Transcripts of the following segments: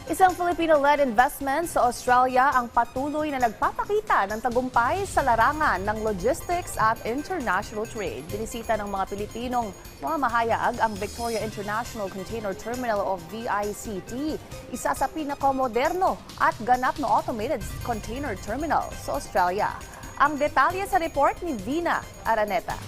Isang Filipino-led investment sa Australia ang patuloy na nagpapakita ng tagumpay sa larangan ng logistics at international trade. Binisita ng mga Pilipinong mamahayag ang Victoria International Container Terminal o VICT, isa sa pinakamoderno at ganap na automated container terminal sa Australia. Ang detalye sa report ni Vina Araneta.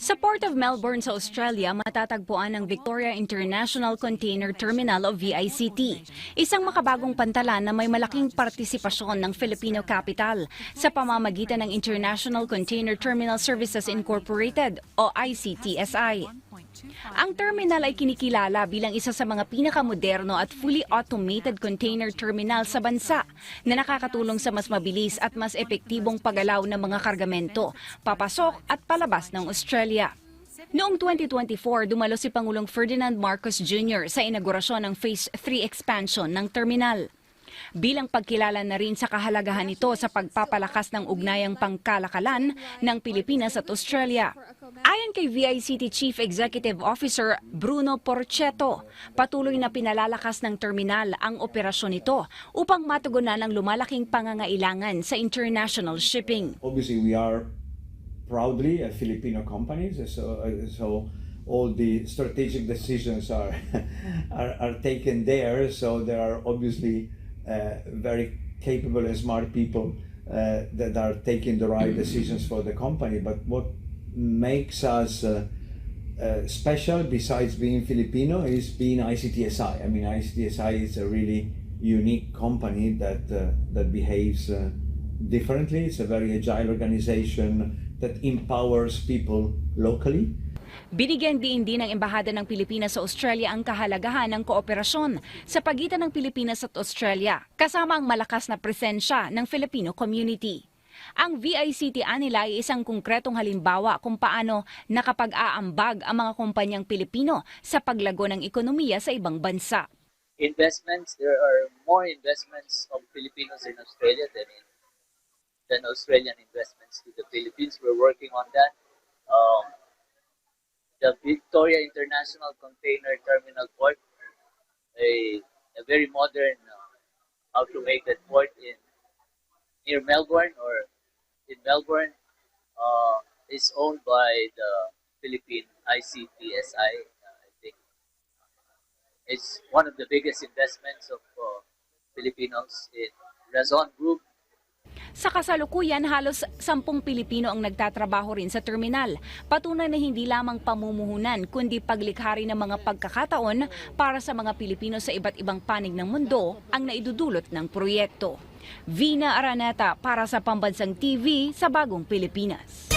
Sa Port of Melbourne sa Australia, matatagpuan ang Victoria International Container Terminal o VICT. Isang makabagong pantalan na may malaking partisipasyon ng Filipino capital sa pamamagitan ng International Container Terminal Services Incorporated o ICTSI. Ang terminal ay kinikilala bilang isa sa mga pinakamoderno at fully automated container terminal sa bansa na nakakatulong sa mas mabilis at mas epektibong paggalaw ng mga kargamento, papasok at palabas ng Australia. Noong 2024, dumalo si Pangulong Ferdinand Marcos Jr. sa inaugurasyon ng Phase 3 expansion ng terminal. Bilang pagkilala na rin sa kahalagahan nito sa pagpapalakas ng ugnayang pangkalakalan ng Pilipinas at Australia. Ayon kay VICT Chief Executive Officer Bruno Porchetto, patuloy na pinalalakas ng terminal ang operasyon nito upang matugunan ang lumalaking pangangailangan sa international shipping. Obviously, we are proudly a Filipino company, so all the strategic decisions are are taken there. So there are obviously very capable and smart people that are taking the right decisions for the company. But what makes us special, besides being Filipino, is being ICTSI. I mean, ICTSI is a really unique company that behaves differently. It's a very agile organization that empowers people locally. Binigyan din ng Embahada ng Pilipinas sa Australia ang kahalagahan ng kooperasyon sa pagitan ng Pilipinas at Australia, kasama ang malakas na presensya ng Filipino community. Ang VICT nila ay isang konkretong halimbawa kung paano nakapag-aambag ang mga kumpanyang Pilipino sa paglago ng ekonomiya sa ibang bansa. Investments, there are more investments of Filipinos in Australia than Australian investments to the Philippines. We're working on that. The Victoria International Container Terminal Port, a very modern automated port near Melbourne or in Melbourne, is owned by the Philippine ICTSI. I think it's one of the biggest investments of Filipinos in Razon Group. Sa kasalukuyan, halos 10 Pilipino ang nagtatrabaho rin sa terminal. Patunay na hindi lamang pamumuhunan, kundi paglikha rin ng mga pagkakataon para sa mga Pilipino sa iba't ibang panig ng mundo ang naidudulot ng proyekto. Vina Araneta para sa Pambansang TV sa Bagong Pilipinas.